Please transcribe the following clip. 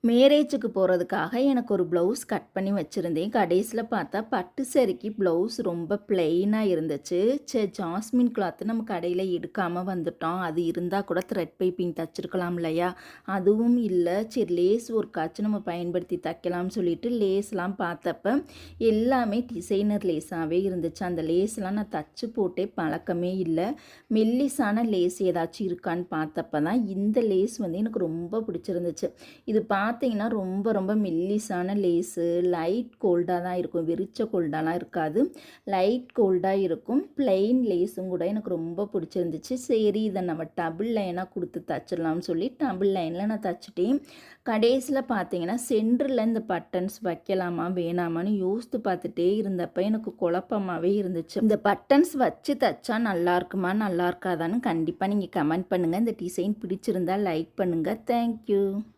மேரேஜுக்கு போகிறதுக்காக எனக்கு ஒரு ப்ளவுஸ் கட் பண்ணி வச்சுருந்தேன். கடைசியில் பார்த்தா பட்டு சாரிக்கு ப்ளவுஸ் ரொம்ப பிளெயினாக இருந்துச்சு. சரி, ஜாஸ்மின் கிளாத்து நம்ம கடையில் எடுக்காமல் வந்துட்டோம். அது இருந்தால் கூட த்ரெட் பைப்பிங் தச்சுருக்கலாம் இல்லையா? அதுவும் இல்லை. சரி, லேஸ் ஒர்க்காச்சும் நம்ம பயன்படுத்தி தைக்கலாம்னு சொல்லிட்டு லேஸ்லாம் பார்த்தப்ப எல்லாமே டிசைனர் லேஸாகவே இருந்துச்சு. அந்த லேஸ்லாம் நான் தச்சு போட்டே பழக்கமே இல்லை. மெல்லிசான லேஸ் ஏதாச்சும் இருக்கான்னு பார்த்தப்ப தான் இந்த லேஸ் எனக்கு ரொம்ப பிடிச்சிருந்துச்சு. இது பார்த்தீங்கன்னா ரொம்ப ரொம்ப மெல்லிசான லேஸு, லைட் கோல்டாக தான் இருக்கும். விரிச்ச கோல்டாலாம் இருக்காது, லைட் கோல்டாக இருக்கும். பிளெயின் லேஸும் கூட எனக்கு ரொம்ப பிடிச்சிருந்துச்சு. சரி, இதை நம்ம டபுள் லைனாக கொடுத்து தச்சிடலாம்னு சொல்லி டபுள் லைனில் நான் தச்சுட்டேன். கடைசியில் பார்த்தீங்கன்னா சென்டரில் இந்த பட்டன்ஸ் வைக்கலாமா வேணாமான்னு யோசித்து பார்த்துட்டே இருந்தப்போ எனக்கு குழப்பமாகவே இருந்துச்சு. இந்த பட்டன்ஸ் வச்சு தைச்சா நல்லா இருக்குமா நல்லா இருக்காதான்னு கண்டிப்பாக நீங்கள் கமெண்ட் பண்ணுங்கள். இந்த டிசைன் பிடிச்சிருந்தா லைக் பண்ணுங்கள். தேங்க்யூ.